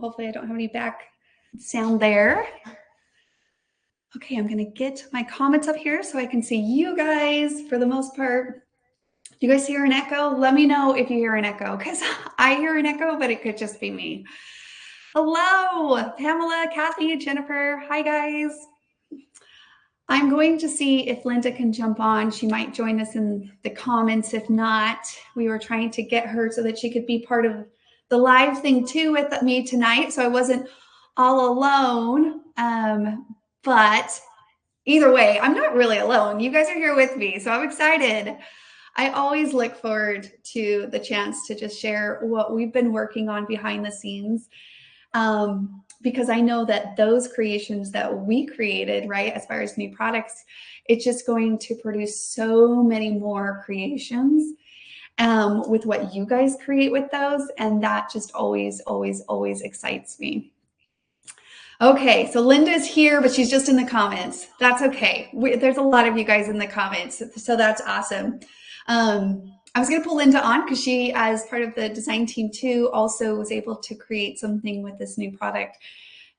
hopefully I don't have any back sound there. Okay, I'm gonna get my comments up here so I can see you guys for the most part. Do you guys hear an echo? Let me know if you hear an echo, because I hear an echo, but it could just be me. Hello, Pamela, Kathy, Jennifer. Hi, guys. I'm going to see if Linda can jump on. She might join us in the comments. If not, we were trying to get her so that she could be part of the live thing too with me tonight, so I wasn't all alone. But either way, I'm not really alone. You guys are here with me, so I'm excited. I always look forward to the chance to just share what we've been working on behind the scenes, because I know that those creations that we created, right, as far as new products, it's just going to produce so many more creations with what you guys create with those, and that just always, always, always excites me. Okay, so Linda's here, but she's just in the comments. That's okay. There's a lot of you guys in the comments, so that's awesome. I was going to pull Linda on because she, as part of the design team too, also was able to create something with this new product.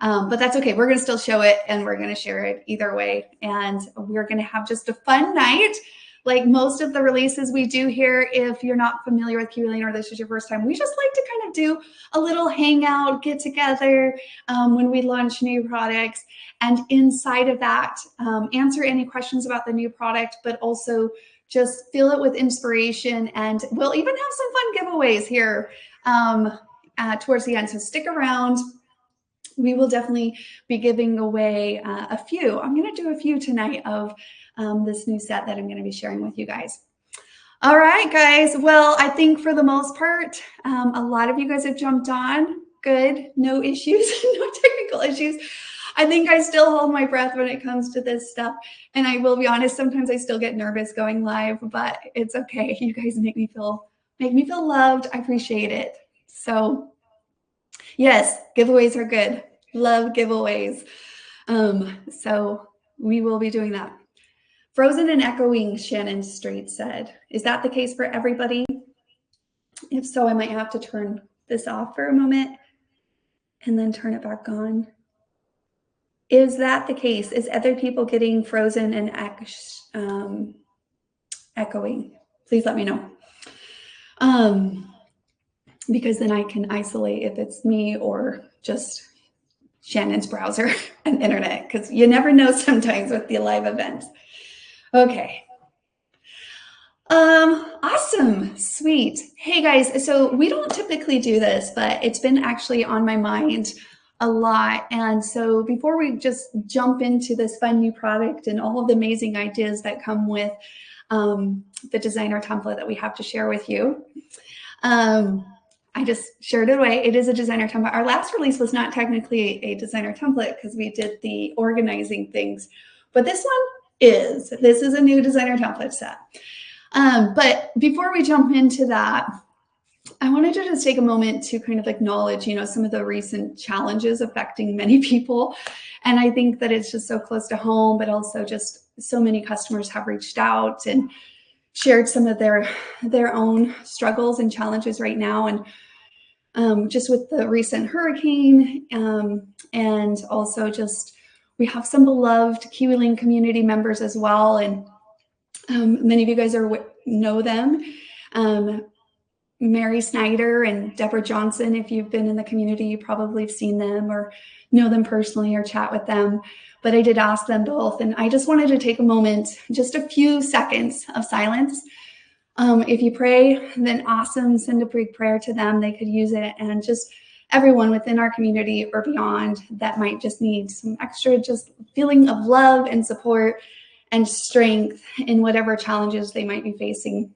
But that's okay. We're going to still show it and we're going to share it either way. And we're going to have just a fun night. Like most of the releases we do here, if you're not familiar with kiwilane or this is your first time, we just like to kind of do a little hangout, get together when we launch new products. And inside of that, answer any questions about the new product, but also just fill it with inspiration. And we'll even have some fun giveaways here towards the end. So stick around. We will definitely be giving away a few. I'm going to do a few tonight of this new set that I'm going to be sharing with you guys. All right, guys. Well, I think for the most part, a lot of you guys have jumped on. Good. No issues, no technical issues. I think I still hold my breath when it comes to this stuff. And I will be honest, sometimes I still get nervous going live, but it's okay. You guys make me feel loved. I appreciate it. So yes, giveaways are good. Love giveaways. So we will be doing that. Frozen and echoing, Shannon Strait said. Is that the case for everybody? If so, I might have to turn this off for a moment and then turn it back on. Is that the case? Is other people getting frozen and echoing? Please let me know. Because then I can isolate if it's me or just Shannon's browser and internet, because you never know sometimes with the live events. Okay. Awesome. Sweet. Hey guys, so we don't typically do this, but it's been actually on my mind a lot. And so before we just jump into this fun new product and all of the amazing ideas that come with the designer template that we have to share with you, I just shared it away. It is a designer template. Our last release was not technically a designer template because we did the organizing things, but this one is. This is a new designer template set. But before we jump into that, I wanted to just take a moment to kind of acknowledge, you know, some of the recent challenges affecting many people. And I think that it's just so close to home, but also just so many customers have reached out and shared some of their own struggles and challenges right now. And just with the recent hurricane, and also just we have some beloved kiwilane community members as well. And many of you guys know them. Mary Snyder and Deborah Johnson, if you've been in the community, you probably have seen them or know them personally or chat with them. But I did ask them both, and I just wanted to take a moment, just a few seconds of silence. If you pray, then awesome, send a big prayer to them. They could use it, and just everyone within our community or beyond that might just need some extra just feeling of love and support and strength in whatever challenges they might be facing.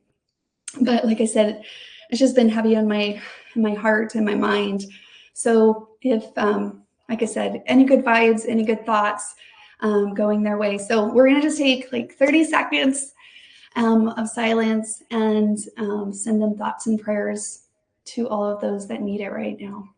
But like I said, it's just been heavy on my heart and my mind. So if, like I said, any good vibes, any good thoughts going their way. So we're going to just take like 30 seconds of silence and send them thoughts and prayers to all of those that need it right now.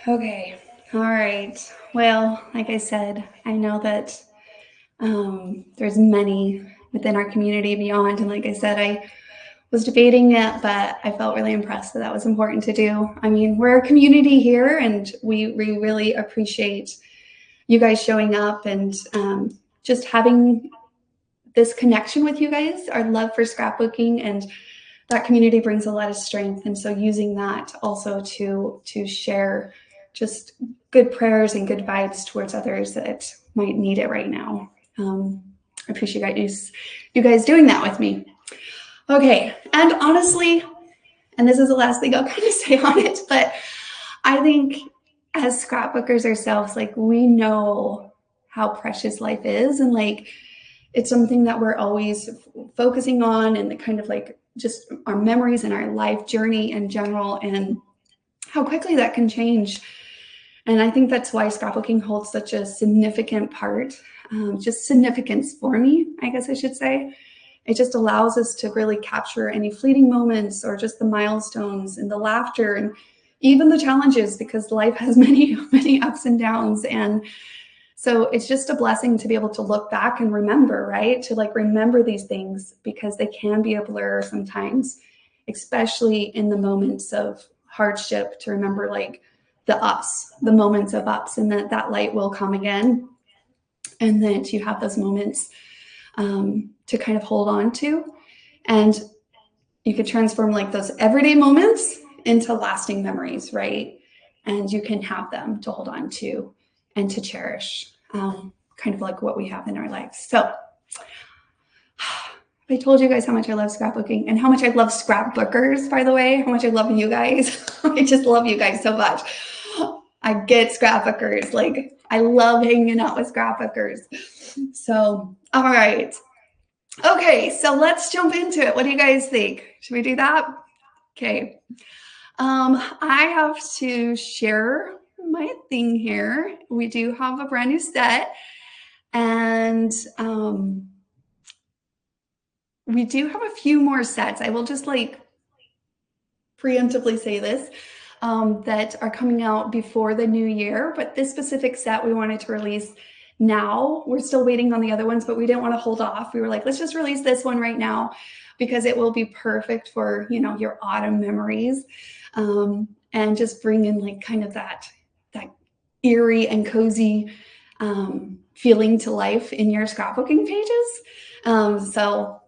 Okay. All right. Well, like I said, I know that there's many within our community beyond. And like I said, I was debating it, but I felt really impressed that that was important to do. I mean, we're a community here, and we really appreciate you guys showing up and just having this connection with you guys, our love for scrapbooking, and that community brings a lot of strength. And so using that also to share just good prayers and good vibes towards others that might need it right now. I appreciate you guys doing that with me. Okay, and honestly, and this is the last thing I'll kind of say on it, but I think as scrapbookers ourselves, like, we know how precious life is, and like it's something that we're always focusing on, and the kind of like just our memories and our life journey in general, and how quickly that can change. And I think that's why scrapbooking holds such a significant part, just significance for me, I guess I should say. It just allows us to really capture any fleeting moments, or just the milestones and the laughter and even the challenges, because life has many ups and downs. And so it's just a blessing to be able to look back and remember, right? To like remember these things, because they can be a blur sometimes, especially in the moments of hardship, to remember like the ups, the moments of ups, and that light will come again. And that you have those moments to kind of hold on to. And you could transform like those everyday moments into lasting memories, right? And you can have them to hold on to and to cherish, kind of like what we have in our lives. So I told you guys how much I love scrapbooking, and how much I love scrapbookers, by the way, how much I love you guys. I just love you guys so much. I get scrapbookers. Like, I love hanging out with scrapbookers. So, all right. Okay, so let's jump into it. What do you guys think? Should we do that? Okay. I have to share my thing here. We do have a brand new set, and we do have a few more sets. I will just like preemptively say this, that are coming out before the new year, but this specific set we wanted to release now. We're still waiting on the other ones, but we didn't want to hold off. We were like, let's just release this one right now, because it will be perfect for, you know, your autumn memories, and just bring in like kind of that eerie and cozy feeling to life in your scrapbooking pages. So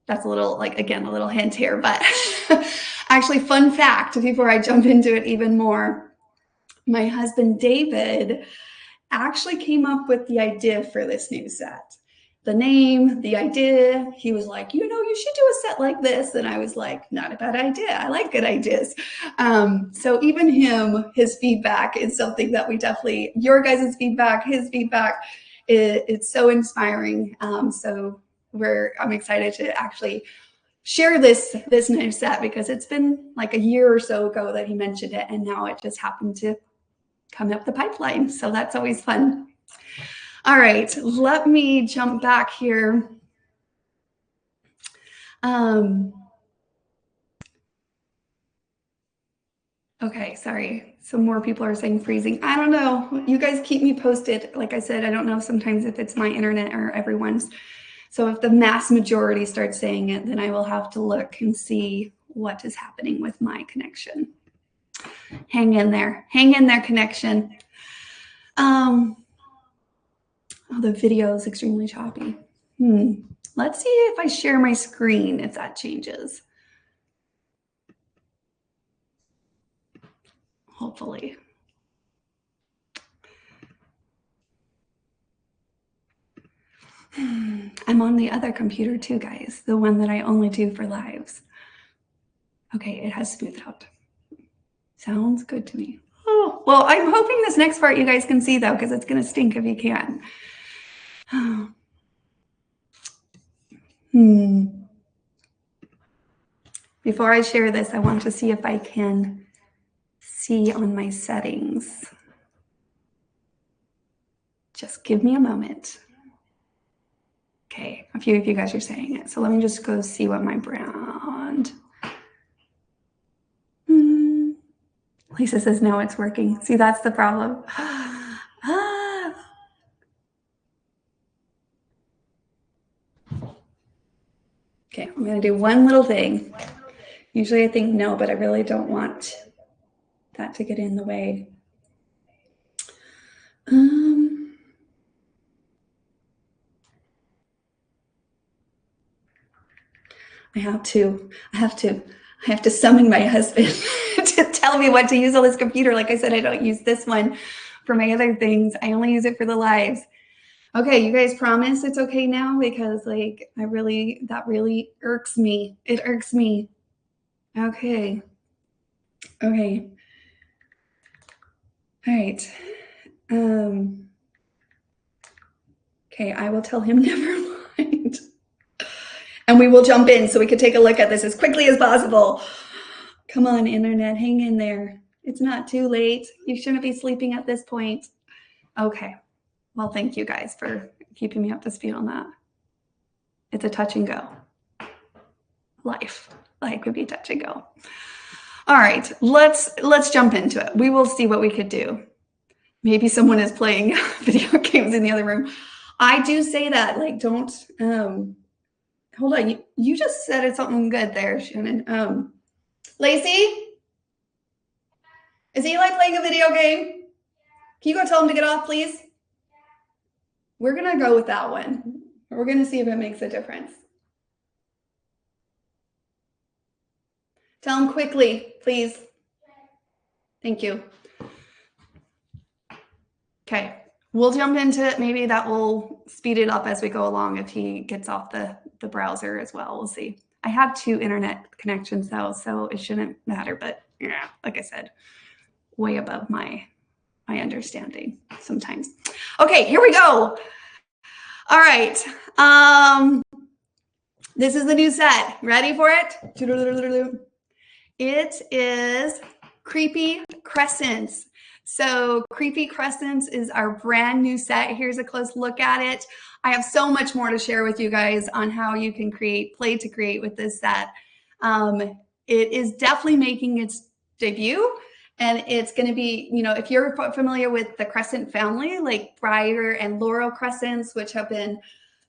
that's a little, like, again, a little hint here, but actually, fun fact, before I jump into it even more, my husband David actually came up with the idea for this new set. The name, the idea, he was like, you know, you should do a set like this. And I was like, not a bad idea. I like good ideas. So even him, his feedback is something that we definitely, your guys' feedback, his feedback, it's so inspiring. So I'm excited to actually share this new set, because it's been like a year or so ago that he mentioned it, and now it just happened to come up the pipeline. So that's always fun. All right, let me jump back here. Okay, sorry. Some more people are saying freezing. I don't know. You guys keep me posted. Like I said, I don't know sometimes if it's my internet or everyone's. So if the mass majority starts saying it, then I will have to look and see what is happening with my connection. Hang in there, connection. Oh, the video is extremely choppy. Let's see if I share my screen, if that changes. Hopefully. I'm on the other computer too, guys, the one that I only do for lives. Okay, it has smoothed out. Sounds good to me. Oh, well, I'm hoping this next part you guys can see, though, because it's going to stink if you can't. Before I share this, I want to see if I can see on my settings. Just give me a moment. Okay, a few of you guys are saying it. So let me just go see what my brand. Lisa says, no, it's working. See, that's the problem. Okay, I'm gonna do one little thing. Usually I think no, but I really don't want that to get in the way. I have to summon my husband to tell me what to use on this computer. Like I said, I don't use this one for my other things. I only use it for the lives. Okay, you guys promise it's okay now? Because like, that really irks me. It irks me. Okay. Okay. All right. Okay, I will tell him never mind. And we will jump in so we can take a look at this as quickly as possible. Come on, internet, hang in there. It's not too late. You shouldn't be sleeping at this point. Okay. Well, thank you guys for keeping me up to speed on that. It's a touch and go. Life could be touch and go. All right, let's jump into it. We will see what we could do. Maybe someone is playing video games in the other room. I do say that, like, don't, hold on. You just said something good there, Shannon. Lacey? Is he like playing a video game? Can you go tell him to get off, please? We're gonna go with that one. We're gonna see if it makes a difference. Tell him quickly, please. Thank you. Okay, we'll jump into it. Maybe that will speed it up as we go along if he gets off the browser as well. We'll see. I have 2 internet connections though, so it shouldn't matter. But yeah, like I said, way above my understanding sometimes. Okay, here we go. All right. This is the new set. Ready for it? It is Creepy Crescents. So Creepy Crescents is our brand new set. Here's a close look at it. I have so much more to share with you guys on how you can play to create with this set. It is definitely making its debut. And it's going to be, you know, if you're familiar with the Crescent family, like briar and laurel crescents, which have been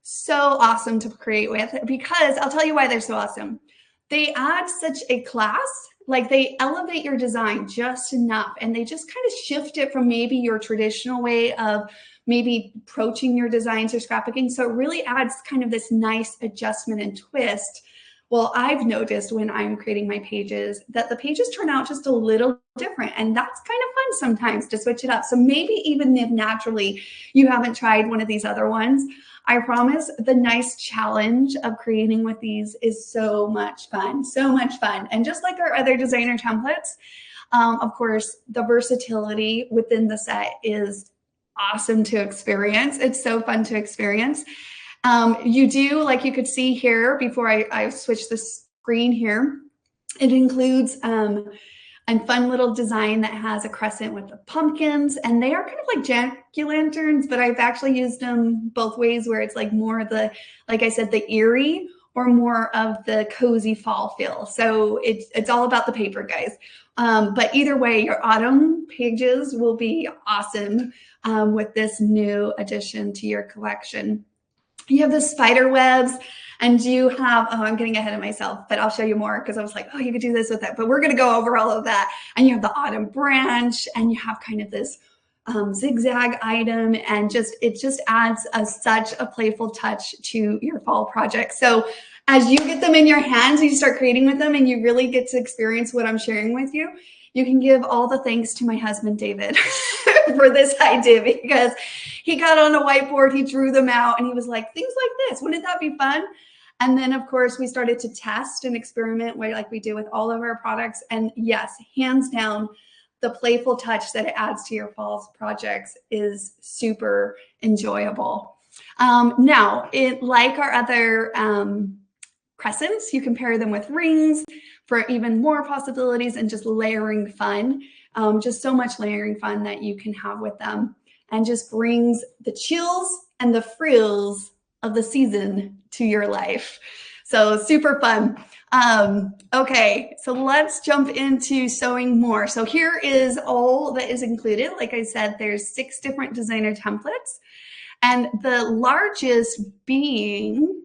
so awesome to create with, because I'll tell you why they're so awesome. They add such a class, like they elevate your design just enough, and they just kind of shift it from maybe your traditional way of maybe approaching your designs or scrapbooking. So it really adds kind of this nice adjustment and twist. Well, I've noticed when I'm creating my pages that the pages turn out just a little different, and that's kind of fun sometimes to switch it up. So maybe even if naturally you haven't tried one of these other ones, I promise the nice challenge of creating with these is so much fun, so much fun. And just like our other designer templates, of course, the versatility within the set is awesome to experience. It's so fun to experience. You do, like you could see here before I switch the screen here, it includes a fun little design that has a crescent with the pumpkins, and they are kind of like jack-o'-lanterns, but I've actually used them both ways, where it's like more the, like I said, the eerie or more of the cozy fall feel. So it's all about the paper, guys. But either way, your autumn pages will be awesome with this new addition to your collection. You have the spider webs, and you have, oh, I'm getting ahead of myself, but I'll show you more because I was like, oh, you could do this with it, but we're going to go over all of that. And you have the autumn branch, and you have kind of this zigzag item, and it just adds such a playful touch to your fall project. So as you get them in your hands, you start creating with them, and you really get to experience what I'm sharing with you. You can give all the thanks to my husband, David, for this idea, because he got on a whiteboard, he drew them out, and he was like, things like this, wouldn't that be fun? And then, of course, we started to test and experiment like we do with all of our products. And yes, hands down, the playful touch that it adds to your fall projects is super enjoyable. Now, like our other crescents, you can pair them with rings for even more possibilities and just layering fun. Just so much layering fun that you can have with them, and just brings the chills and the frills of the season to your life. So super fun. Okay, so let's jump into sewing more. So here is all that is included. Like I said, there's 6 different designer templates, and the largest being,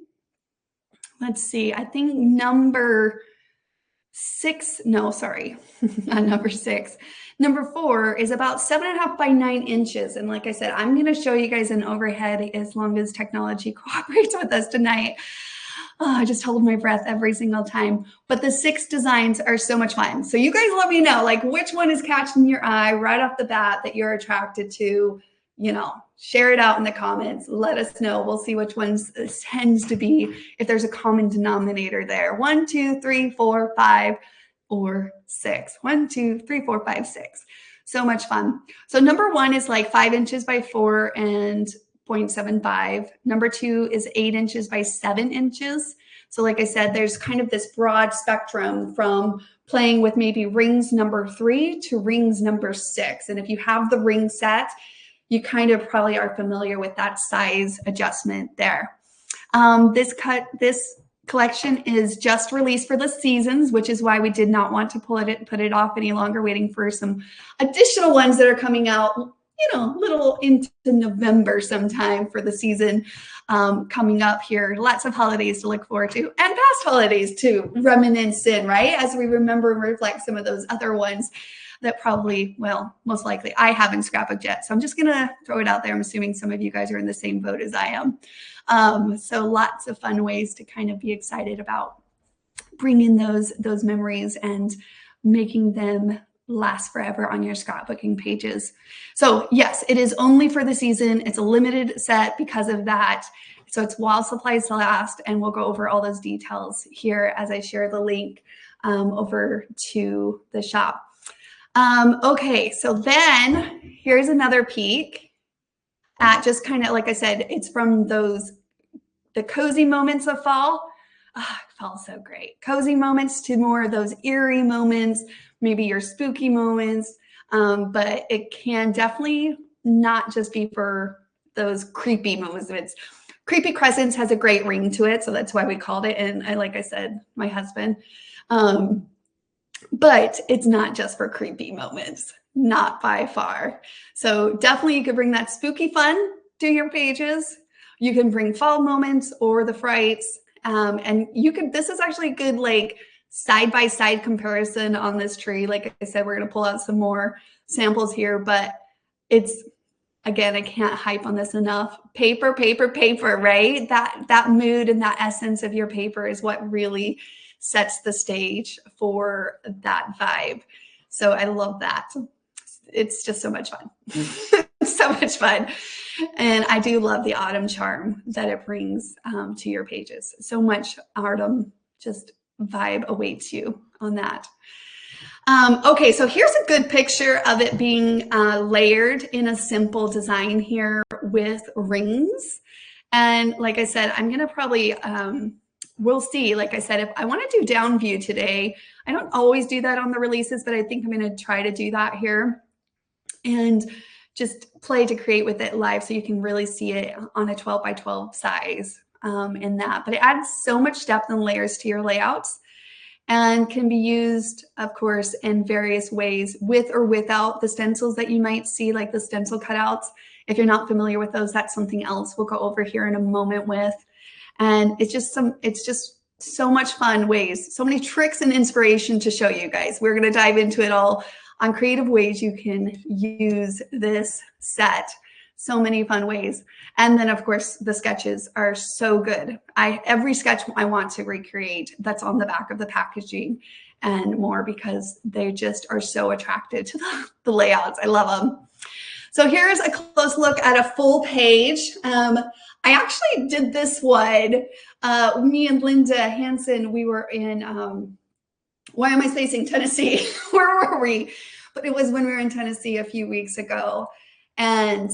let's see, I think number 6, no, sorry, not number 6. Number 4 is about 7.5 by 9 inches. And like I said, I'm going to show you guys an overhead as long as technology cooperates with us tonight. Oh, I just hold my breath every single time. But the 6 designs are so much fun. So you guys let me know, like, which one is catching your eye right off the bat that you're attracted to. You know, share it out in the comments. Let us know. We'll see which ones tends to be, if there's a common denominator there. 1, 2, 3, 4, 5, or 6. 1, 2, 3, 4, 5, 6. So much fun. So number 1 is like 5 inches by 4 and 0.75. Number 2 is 8 inches by 7 inches. So like I said, there's kind of this broad spectrum from playing with maybe rings number 3 to rings number 6. And if you have the ring set, you kind of probably are familiar with that size adjustment there. This collection is just released for the seasons, which is why we did not want to put it off any longer, waiting for some additional ones that are coming out, you know, little into November sometime for the season coming up here. Lots of holidays to look forward to, and past holidays to reminisce in, right? As we remember and reflect some of those other ones that probably, well, most likely I haven't scrapbooked yet. So I'm just gonna throw it out there. I'm assuming some of you guys are in the same boat as I am. So lots of fun ways to kind of be excited about bringing those memories and making them last forever on your scrapbooking pages. So yes, it is only for the season. It's a limited set because of that. So it's while supplies last, and we'll go over all those details here as I share the link over to the shop. Okay, so then here's another peek at just kind of, like I said, it's from the cozy moments of fall. Oh, fall's so great. Cozy moments to more of those eerie moments, maybe your spooky moments, but it can definitely not just be for those creepy moments. Creepy Crescents has a great ring to it, so that's why we called it. And like I said, my husband. But it's not just for creepy moments, not by far. So definitely you could bring that spooky fun to your pages. You can bring fall moments or the frights. And you could, this is actually a good like side-by-side comparison on this tree. Like I said, we're going to pull out some more samples here, but it's, again, I can't hype on this enough. Paper, paper, paper, right? That mood and that essence of your paper is what really sets the stage for that vibe. So I love that. It's just so much fun. So much fun. And I do love the autumn charm that it brings to your pages. So much autumn just vibe awaits you on that. Okay, so here's a good picture of it being layered in a simple design here with rings. And like I said, I'm gonna probably, we'll see. Like I said, if I want to do down view today, I don't always do that on the releases, but I think I'm going to try to do that here and just play to create with it live so you can really see it on a 12 by 12 size in that. But it adds so much depth and layers to your layouts and can be used, of course, in various ways with or without the stencils that you might see, like the stencil cutouts. If you're not familiar with those, that's something else we'll go over here in a moment with. And it's just so much fun ways, so many tricks and inspiration to show you guys. We're going to dive into it all on creative ways you can use this set. So many fun ways. And then of course the sketches are so good. Every sketch I want to recreate that's on the back of the packaging and more, because they just are so attractive to the layouts. I love them. So here's a close look at a full page. I actually did this one. Me and Linda Hansen, we were in, why am I spacing Tennessee? Where were we? But it was when we were in Tennessee a few weeks ago. And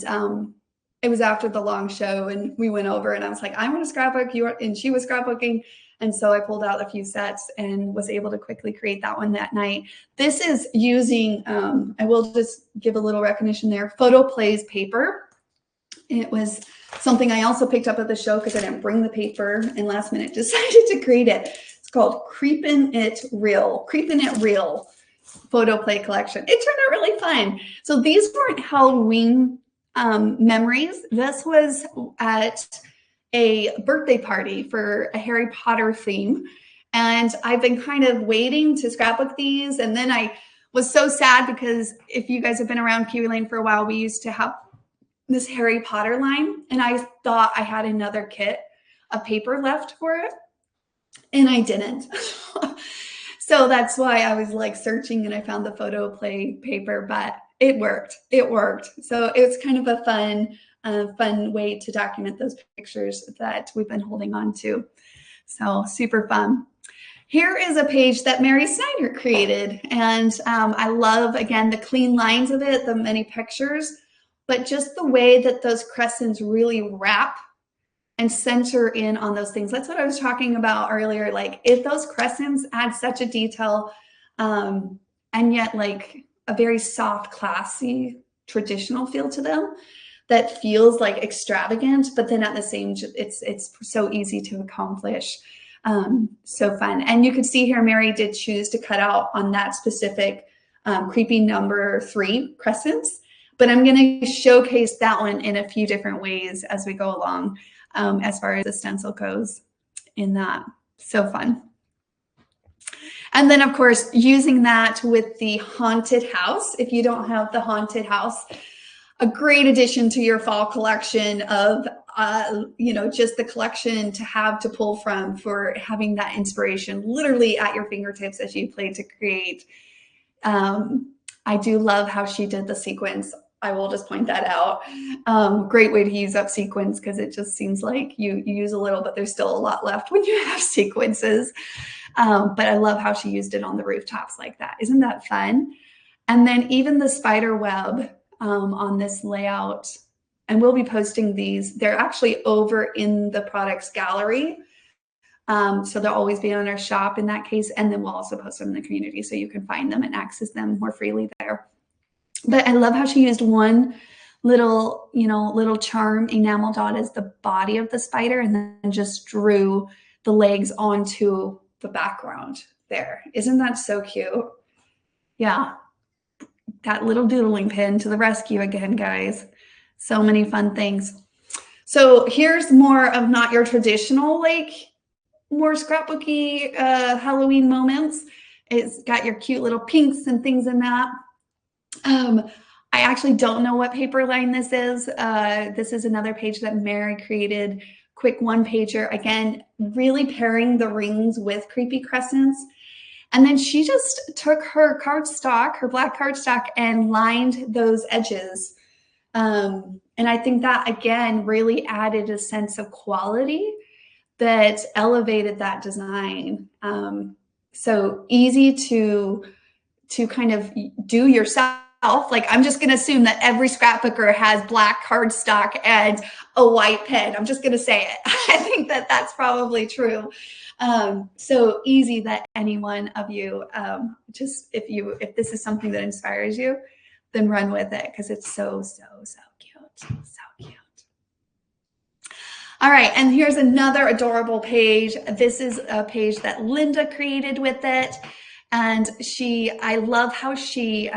it was after the long show, and we went over and I was like, I want to scrapbook, and she was scrapbooking. And so I pulled out a few sets and was able to quickly create that one that night. This is using, I will just give a little recognition there, Photo Plays paper. It was something I also picked up at the show because I didn't bring the paper and last minute decided to create it. It's called Creepin' It Real photo play collection. It turned out really fun. So these weren't Halloween memories. This was at a birthday party for a Harry Potter theme. And I've been kind of waiting to scrapbook these. And then I was so sad because if you guys have been around kiwilane for a while, we used to have this Harry Potter line. And I thought I had another kit of paper left for it. And I didn't. So that's why I was like searching and I found the photo play paper, but it worked. It worked. So it was kind of a fun way to document those pictures that we've been holding on to. So super fun. Here is a page that Mary Snyder created. And I love, again, the clean lines of it, the many pictures, but just the way that those crescents really wrap and center in on those things. That's what I was talking about earlier. Like if those crescents add such a detail and yet like a very soft, classy, traditional feel to them that feels like extravagant, but then at the same, it's so easy to accomplish. So fun. And you could see here, Mary did choose to cut out on that specific creepy number 3 crescents, but I'm going to showcase that one in a few different ways as we go along. As far as the stencil goes in that. So fun. And then, of course, using that with the haunted house. If you don't have the haunted house, a great addition to your fall collection of, just the collection to have to pull from for having that inspiration literally at your fingertips as you play to create. I do love how she did the sequence. I will just point that out. Great way to use up sequins because it just seems like you use a little, but there's still a lot left when you have sequences. But I love how she used it on the rooftops like that. Isn't that fun? And then even the spider web on this layout, and we'll be posting these. They're actually over in the products gallery. So they'll always be on our shop in that case. And then we'll also post them in the community so you can find them and access them more freely there. But I love how she used one little charm enamel dot as the body of the spider and then just drew the legs onto the background there. Isn't that so cute? Yeah. That little doodling pin to the rescue again, guys. So many fun things. So here's more of not your traditional, more scrapbooky Halloween moments. It's got your cute little pinks and things in that. I actually don't know what paper line this is. This is another page that Mary created, quick one-pager. Again, really pairing the rings with Creepy Crescents. And then she just took her cardstock, her black cardstock, and lined those edges. And I think that, again, really added a sense of quality that elevated that design. So easy to kind of do yourself. Like, I'm just going to assume that every scrapbooker has black cardstock and a white pen. I'm just going to say it. I think that that's probably true. So easy that any one of you, just if this is something that inspires you, then run with it because it's so cute. So cute. All right, and here's another adorable page. This is a page that Linda created with it. And I love how she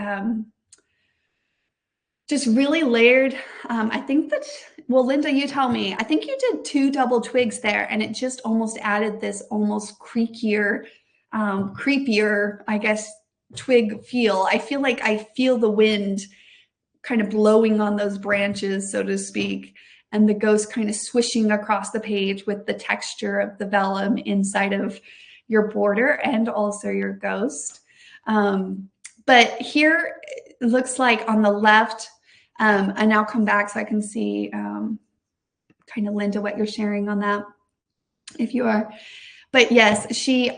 just really layered. I think that, well, Linda, you tell me, I think you did 2 double twigs there and it just almost added this almost creakier, I guess, twig feel. I feel like I feel the wind kind of blowing on those branches, so to speak, and the ghost kind of swishing across the page with the texture of the vellum inside of your border and also your ghost. But here it looks like on the left, and I'll come back so I can see kind of, Linda, what you're sharing on that, if you are. But yes, she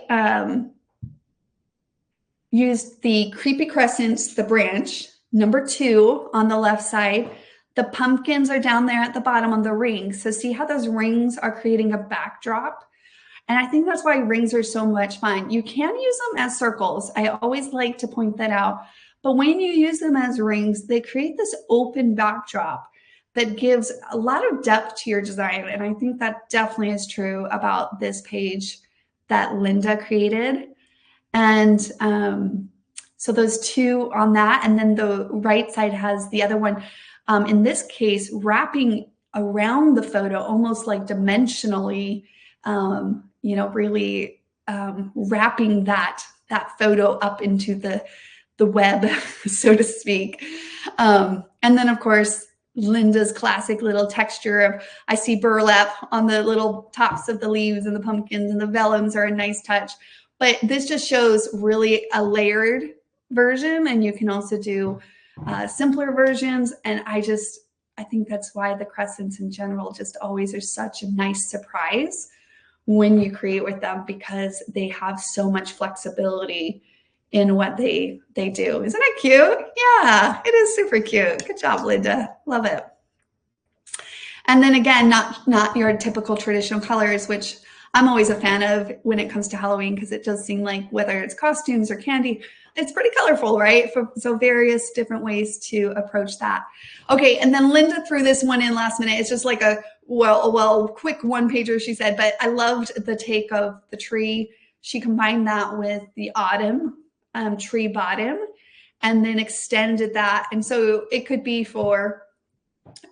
used the Creepy Crescents, the branch, number 2 on the left side. The pumpkins are down there at the bottom on the rings. So see how those rings are creating a backdrop? And I think that's why rings are so much fun. You can use them as circles. I always like to point that out. But when you use them as rings, they create this open backdrop that gives a lot of depth to your design. And I think that definitely is true about this page that Linda created. And so those two on that, and then the right side has the other one, in this case, wrapping around the photo, almost like dimensionally, you know, really wrapping that photo up into the web, so to speak. And then, of course, Linda's classic little texture of, I see burlap on the little tops of the leaves and the pumpkins, and the vellums are a nice touch. But this just shows really a layered version, and you can also do simpler versions. And I think that's why the Crescents in general just always are such a nice surprise when you create with them, because they have so much flexibility in what they do. Isn't it cute? Yeah, it is super cute. Good job, Linda. Love it. And then again, not your typical traditional colors, which I'm always a fan of when it comes to Halloween, because it does seem like whether it's costumes or candy, it's pretty colorful, right? So various different ways to approach that. Okay, and then Linda threw this one in last minute. It's just like a, well, quick one pager, she said, but I loved the take of the tree. She combined that with the autumn tree bottom, and then extended that. And so it could be for,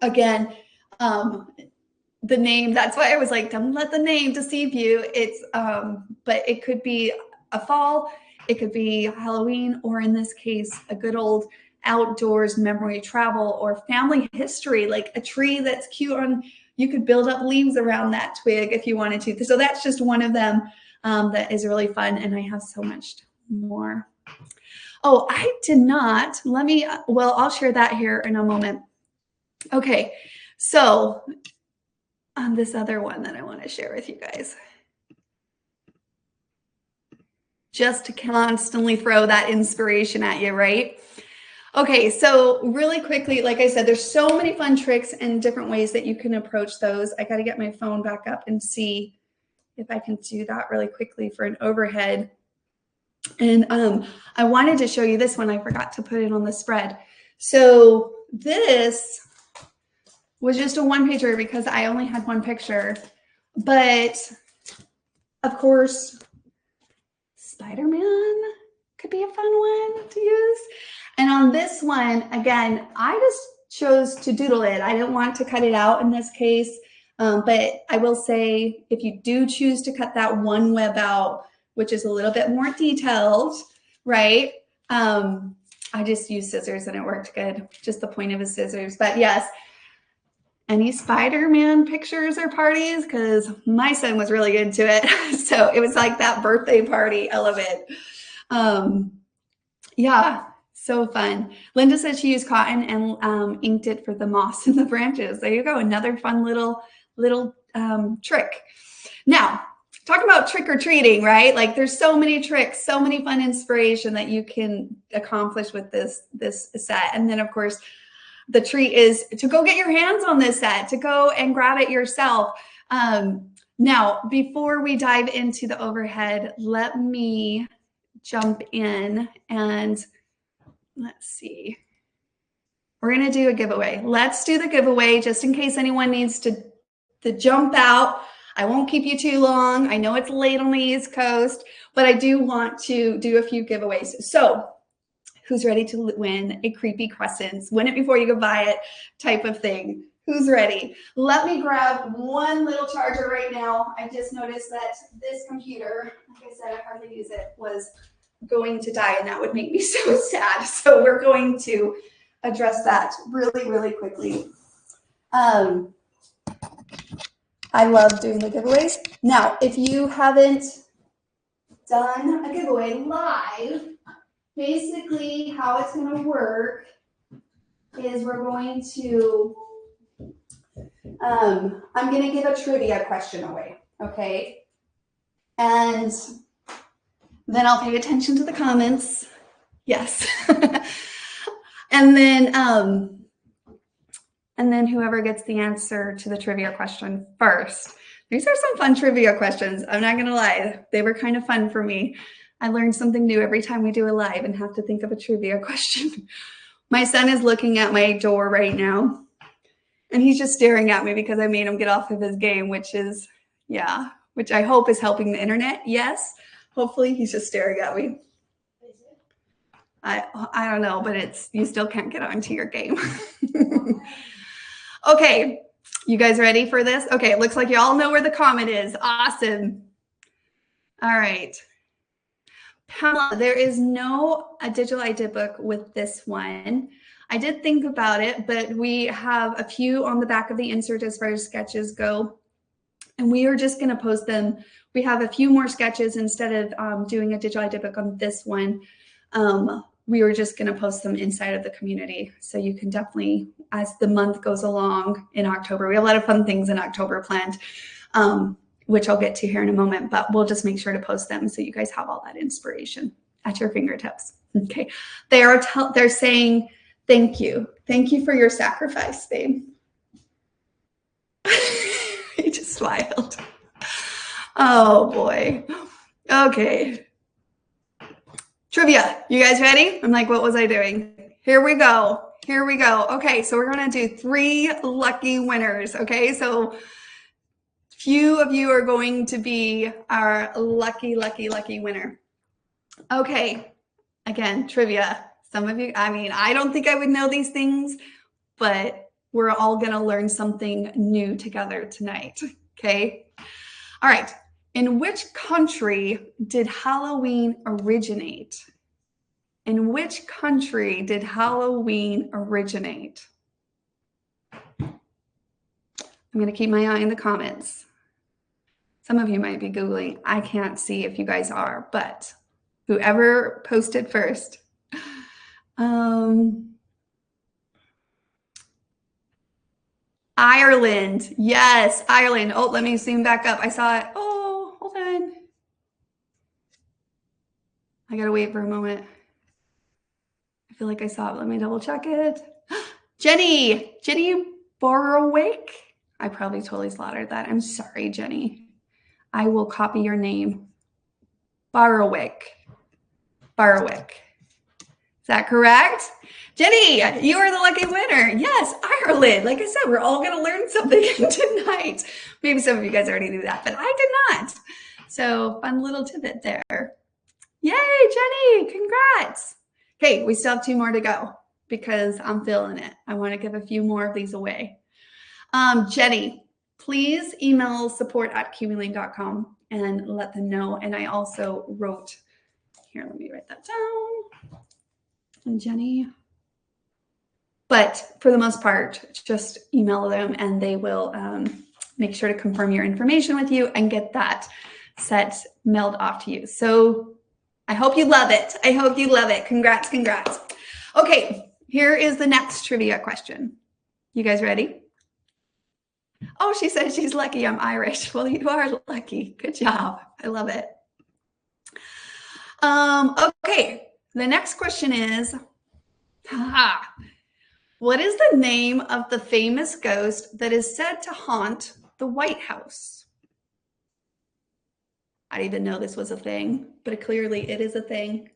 again, the name. That's why I was like, don't let the name deceive you. It's, but it could be a fall, it could be Halloween, or in this case, a good old outdoors memory travel or family history, like a tree that's cute on, you could build up leaves around that twig if you wanted to. So that's just one of them that is really fun. And I have so much more. Oh, I did not. Let me, well, I'll share that here in a moment. Okay, so this other one that I want to share with you guys, just to constantly throw that inspiration at you, right? Okay, so really quickly, like I said, there's so many fun tricks and different ways that you can approach those. I got to get my phone back up and see if I can do that really quickly for an overhead. And I wanted to show you this one. I forgot to put it on the spread. So this was just a one pager because I only had one picture. But of course, Spider-Man could be a fun one to use. And on this one, again, I just chose to doodle it. I didn't want to cut it out in this case. But I will say, if you do choose to cut that one web out, which is a little bit more detailed, right? I just used scissors and it worked good. Just the point of a scissors. But yes, any Spider-Man pictures or parties? Because my son was really into it. So it was like that birthday party. I love it. Yeah, so fun. Linda said she used cotton and inked it for the moss in the branches. There you go. Another fun little trick. Now, talk about trick-or-treating, right? Like there's so many tricks, so many fun inspiration that you can accomplish with this set. And then of course, the treat is to go get your hands on this set, to go and grab it yourself. Now, before we dive into the overhead, let me jump in and let's see. We're gonna do a giveaway. Let's do the giveaway just in case anyone needs to jump out. I won't keep you too long. I know it's late on the East Coast, but I do want to do a few giveaways. So who's ready to win a Creepy Crescents? Win it before you go buy it type of thing. Who's ready? Let me grab one little charger right now. I just noticed that this computer, like I said, I hardly use it, was going to die, and that would make me so sad. So we're going to address that really, really quickly. I love doing the giveaways. Now, if you haven't done a giveaway live, basically how it's going to work is we're going to, I'm going to give a trivia question away, okay? And then I'll pay attention to the comments. Yes. And then whoever gets the answer to the trivia question first. These are some fun trivia questions. I'm not gonna lie, they were kind of fun for me. I learn something new every time we do a live and have to think of a trivia question. My son is looking at my door right now. And he's just staring at me because I made him get off of his game, which is, yeah, which I hope is helping the internet. Yes. Hopefully he's just staring at me. I don't know, but it's, you still can't get onto your game. Okay. You guys ready for this? Okay. It looks like you all know where the comment is. Awesome. All right. Pamela, there is no a digital idea book with this one. I did think about it, but we have a few on the back of the insert as far as sketches go, and we are just going to post them. We have a few more sketches instead of doing a digital idea book on this one. We were just going to post them inside of the community. So you can definitely, as the month goes along in October, we have a lot of fun things in October planned, which I'll get to here in a moment, but we'll just make sure to post them so you guys have all that inspiration at your fingertips. Okay. They're saying, thank you. Thank you for your sacrifice, babe. He just smiled. Oh boy. Okay. Trivia. You guys ready? I'm like, what was I doing? Here we go. Here we go. Okay, so we're going to do 3 lucky winners. Okay, so few of you are going to be our lucky winner. Okay, again, trivia. Some of you, I mean, I don't think I would know these things, but we're all going to learn something new together tonight. Okay. All right. In which country did Halloween originate? In which country did Halloween originate? I'm going to keep my eye on the comments. Some of you might be Googling. I can't see if you guys are, but whoever posted first. Ireland. Yes, Ireland. Oh, let me zoom back up. I saw it. Oh, hold on. I got to wait for a moment. I feel like I saw it. Let me double check it. Jenny Borowick. I probably totally slaughtered that. I'm sorry, Jenny. I will copy your name. Borowick. Is that correct? Jenny, you are the lucky winner. Yes, Ireland. Like I said, we're all going to learn something tonight. Maybe some of you guys already knew that, but I did not. So fun little tidbit there. Yay, Jenny, congrats. Okay, we still have 2 more to go because I'm feeling it. I want to give a few more of these away. Jenny, please email support@kiwilane.com and let them know. And I also wrote, here, let me write that down. And Jenny. But for the most part, just email them and they will make sure to confirm your information with you and get that set mailed off to you. So I hope you love it. I hope you love it. Congrats, congrats. Okay, here is the next trivia question. You guys ready? Oh, she said she's lucky I'm Irish. Well, you are lucky. Good job. I love it. Okay, the next question is, what is the name of the famous ghost that is said to haunt the White House? I didn't know this was a thing, but clearly it is a thing.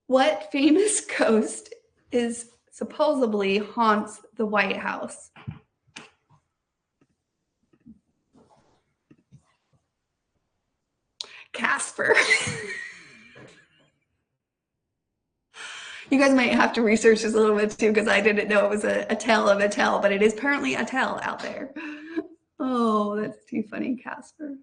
What famous ghost is supposedly haunts the White House? Casper. You guys might have to research this a little bit too, because I didn't know it was a tale of a tale, but it is apparently a tale out there. Oh, that's too funny, Casper.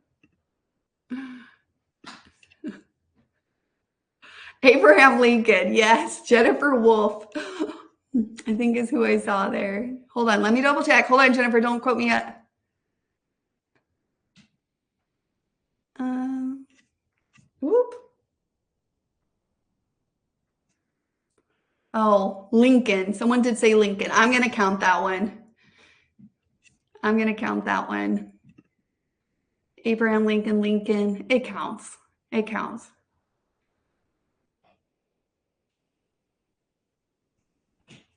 Abraham Lincoln, yes. Jennifer Wolf, I think is who I saw there. Hold on, let me double check. Hold on, Jennifer, don't quote me yet. Whoop. Oh, Lincoln. Someone did say Lincoln. I'm going to count that one. I'm going to count that one. Abraham Lincoln, Lincoln. It counts. It counts.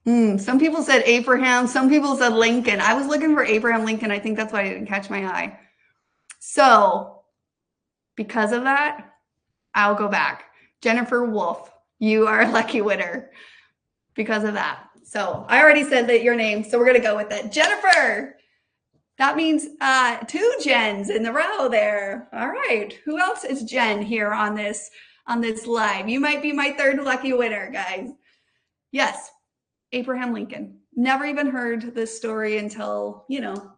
Some people said Abraham. Some people said Lincoln. I was looking for Abraham Lincoln. I think that's why I didn't catch my eye. So because of that, I'll go back. Jennifer Wolf, you are a lucky winner because of that. So I already said that your name, so we're going to go with it. Jennifer. That means 2 Jens in the row there. All right. Who else is Jen here on this live? You might be my 3rd lucky winner, guys. Yes, Abraham Lincoln. Never even heard this story until, you know,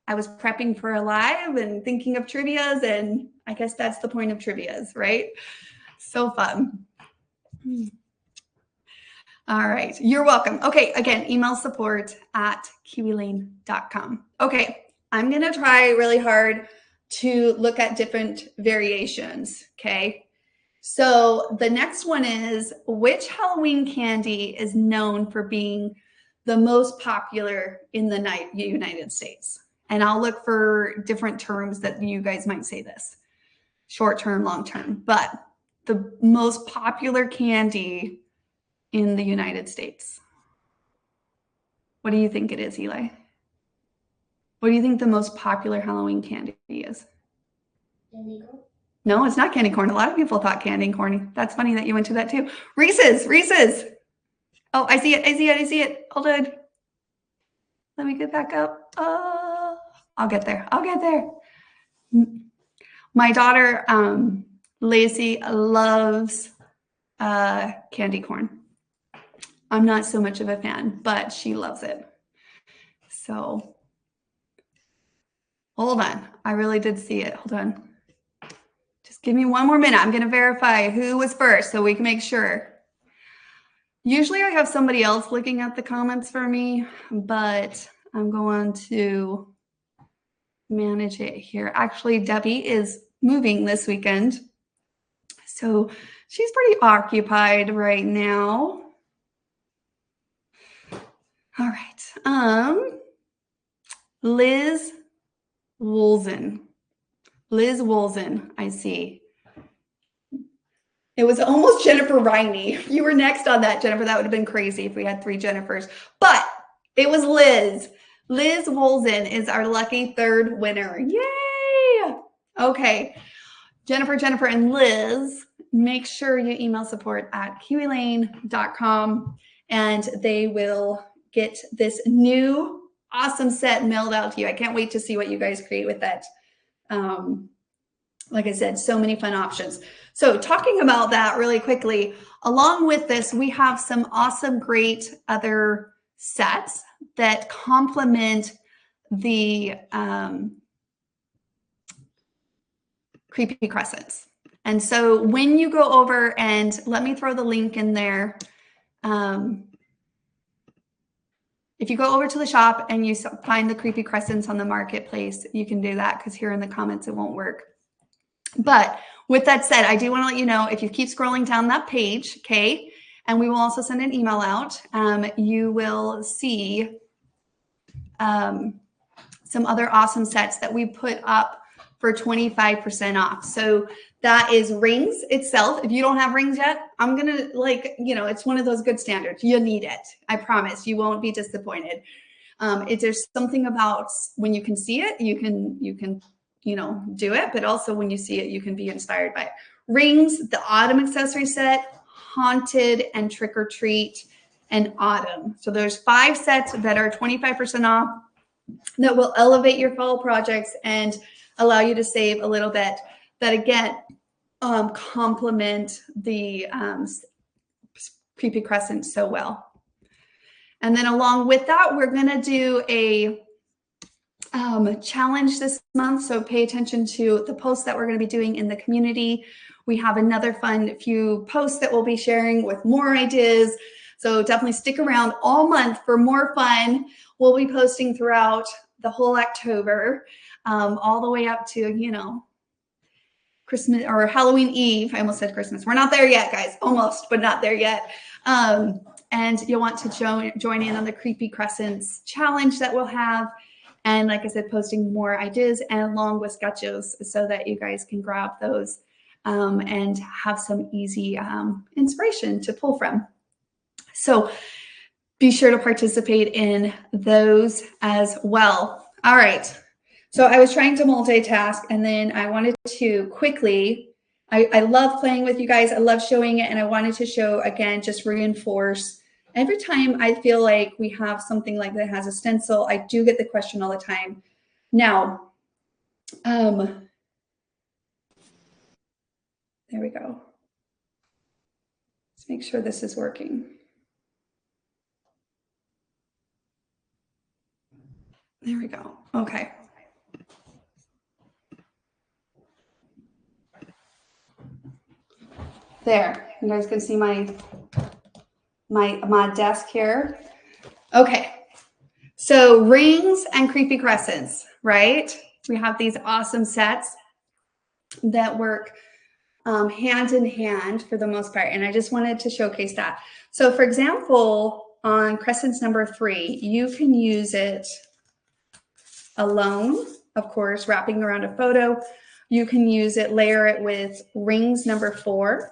I was prepping for a live and thinking of trivias, and I guess that's the point of trivias, right? So fun. All right, you're welcome. Okay, again, email support@kiwilane.com. Okay, I'm gonna try really hard to look at different variations, okay? So the next one is, which Halloween candy is known for being the most popular in the United States? And I'll look for different terms that you guys might say this, short term, long term, but the most popular candy in the United States. What do you think it is, Eli? What do you think the most popular Halloween candy is? Candy corn? No, it's not candy corn. A lot of people thought candy corn. That's funny that you went to that too. Reese's. Oh, I see it. Hold on. Let me get back up. Oh, I'll get there. My daughter, Lacey, loves candy corn. I'm not so much of a fan, but she loves it. So hold on. I really did see it. Hold on. Just give me one more minute. I'm going to verify who was first so we can make sure. Usually I have somebody else looking at the comments for me, but I'm going to manage it here. Actually, Debbie is moving this weekend, so she's pretty occupied right now. All right. Liz Woolsen, I see. It was almost Jennifer Riney. You were next on that, Jennifer. That would have been crazy if we had 3 Jennifers, but it was Liz. Liz Woolsen is our lucky 3rd winner. Yay! Okay, Jennifer, and Liz, make sure you email support@kiwilane.com and they will get this new awesome set mailed out to you. I can't wait to see what you guys create with that. Like I said, so many fun options. So talking about that really quickly, along with this, we have some awesome, great other sets that complement the Creepy Crescents. And so when you go over, and let me throw the link in there. If you go over to the shop and you find the Creepy Crescents on the marketplace, you can do that, because here in the comments it won't work. But with that said, I do want to let you know, if you keep scrolling down that page, okay, and we will also send an email out, you will see some other awesome sets that we put up for 25% off. So that is rings itself. If you don't have rings yet, I'm going to, like, you know, it's one of those good standards. You need it. I promise you won't be disappointed. There's something about when you can see it, you can, you know, do it, but also when you see it, you can be inspired by it. Rings, the autumn accessory set, haunted, and trick or treat, and autumn. So there's 5 sets that are 25% off that will elevate your fall projects and allow you to save a little bit, that again complement the Creepy Crescent so well. And then along with that, we're going to do a challenge this month. So pay attention to the posts that we're going to be doing in the community. We have another fun few posts that we'll be sharing with more ideas. So definitely stick around all month for more fun. We'll be posting throughout the whole October, all the way up to, you know, Christmas or Halloween Eve. I almost said Christmas. We're not there yet, guys. Almost, but not there yet. And you'll want to join in on the Creepy Crescents challenge that we'll have. And like I said, posting more ideas and along with sketches so that you guys can grab those and have some easy inspiration to pull from. So be sure to participate in those as well. All right. So I was trying to multitask, and then I wanted to quickly, I love playing with you guys. I love showing it. And I wanted to show, again, just reinforce Every time I feel like we have something like that has a stencil, I do get the question all the time. Now, there we go. Let's make sure this is working. There we go. Okay. There, you guys can see my desk here. Okay, so rings and creepy crescents, right? We have these awesome sets that work hand in hand for the most part, and I just wanted to showcase that. So for example, on crescents number 3, you can use it alone, of course, wrapping around a photo. You can use it, layer it with rings number 4.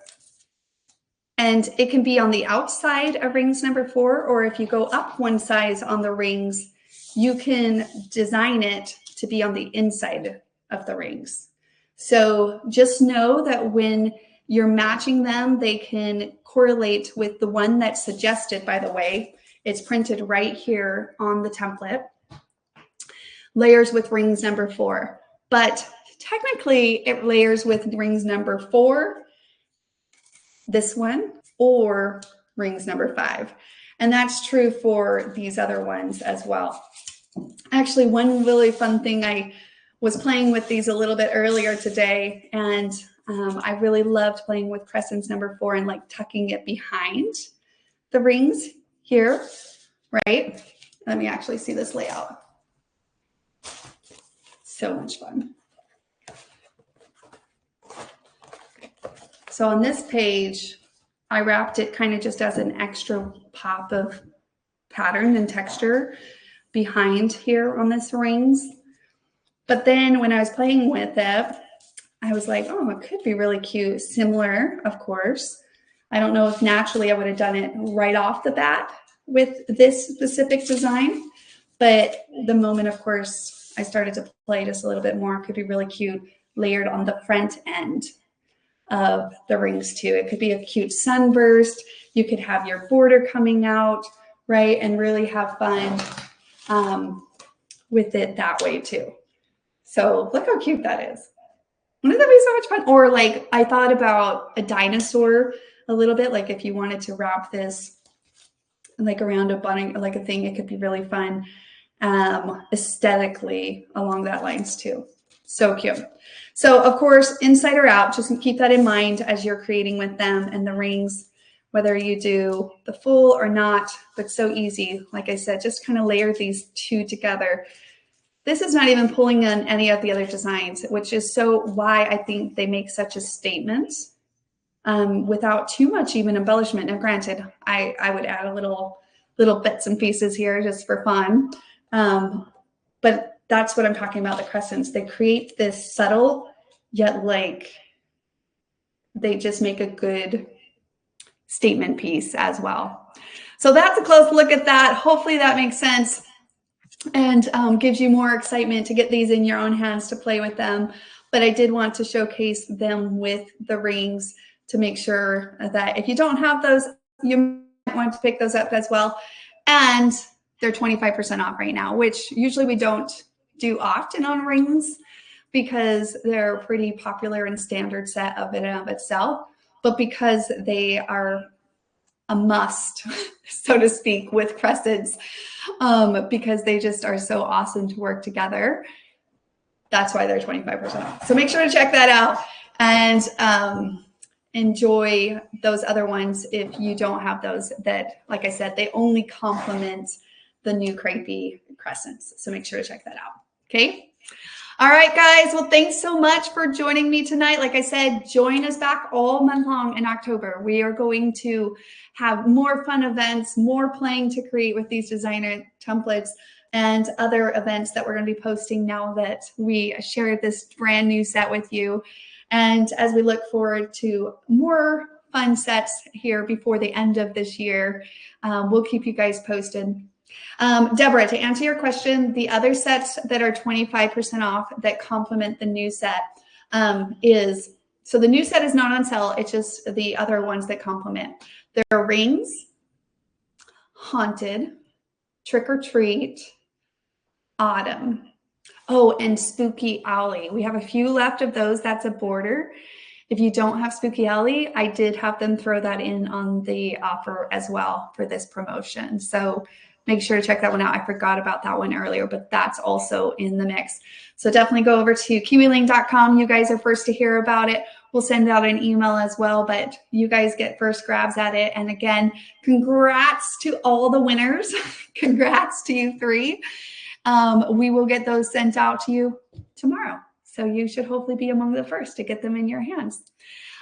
And it can be on the outside of rings number 4, or if you go up one size on the rings, you can design it to be on the inside of the rings. So just know that when you're matching them, they can correlate with the one that's suggested, by the way. It's printed right here on the template. Layers with rings number 4. But technically, it layers with rings number 4, this one, or rings number 5. And that's true for these other ones as well. Actually, one really fun thing, I was playing with these a little bit earlier today, and I really loved playing with crescents number 4 and like tucking it behind the rings here, right? Let me actually see this layout. So much fun. So on this page, I wrapped it kind of just as an extra pop of pattern and texture behind here on this rings. But then when I was playing with it, I was like, oh, it could be really cute. Similar, of course. I don't know if naturally I would have done it right off the bat with this specific design, but the moment, of course, I started to play just a little bit more, it could be really cute, layered on the front end of the rings too. It could be a cute sunburst. You could have your border coming out, right? And really have fun with it that way too. So look how cute that is. Wouldn't that be so much fun? Or like, I thought about a dinosaur a little bit, like if you wanted to wrap this like around a bunny, like a thing, it could be really fun aesthetically along that lines too. So cute. So of course, inside or out, just keep that in mind as you're creating with them and the rings, whether you do the full or not, but so easy. Like I said, just kind of layer these two together. This is not even pulling on any of the other designs, which is so why I think they make such a statement without too much even embellishment. Now, granted, I would add a little bits and pieces here just for fun. But that's what I'm talking about, the crescents. They create this subtle, yet like they just make a good statement piece as well. So that's a close look at that. Hopefully that makes sense and gives you more excitement to get these in your own hands to play with them. But I did want to showcase them with the rings to make sure that if you don't have those, you might want to pick those up as well. And they're 25% off right now, which usually we don't do often on rings because they're a pretty popular and standard set of it in of itself. But because they are a must, so to speak, with crescents, because they just are so awesome to work together. That's why they're 25% off. So make sure to check that out and enjoy those other ones if you don't have those that, like I said, they only complement the new Creepy Crescents. So make sure to check that out. Okay. All right, guys. Well, thanks so much for joining me tonight. Like I said, join us back all month long in October. We are going to have more fun events, more playing to create with these designer templates and other events that we're going to be posting now that we shared this brand new set with you. And as we look forward to more fun sets here before the end of this year, we'll keep you guys posted. Deborah, to answer your question, the other sets that are 25% off that complement the new set so the new set is not on sale. It's just the other ones that complement. There are rings, haunted, trick or treat, autumn. Oh, and spooky alley. We have a few left of those. That's a border. If you don't have spooky alley, I did have them throw that in on the offer as well for this promotion. So make sure to check that one out. I forgot about that one earlier, but that's also in the mix. So definitely go over to kiwilane.com. You guys are first to hear about it. We'll send out an email as well, but you guys get first grabs at it. And again, congrats to all the winners. Congrats to you three. We will get those sent out to you tomorrow. So you should hopefully be among the first to get them in your hands.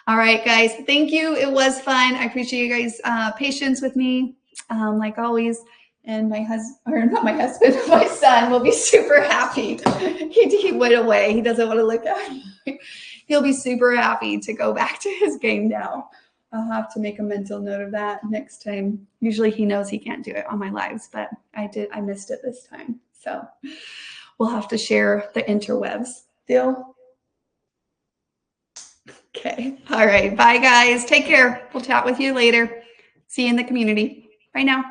All right, guys, thank you. It was fun. I appreciate you guys' patience with me, like always. And my husband, or not my husband, my son will be super happy. He went away. He doesn't want to look at me. He'll be super happy to go back to his game now. I'll have to make a mental note of that next time. Usually he knows he can't do it on my lives, but I missed it this time. So we'll have to share the interwebs. Deal? Okay. All right. Bye, guys. Take care. We'll chat with you later. See you in the community. Bye now.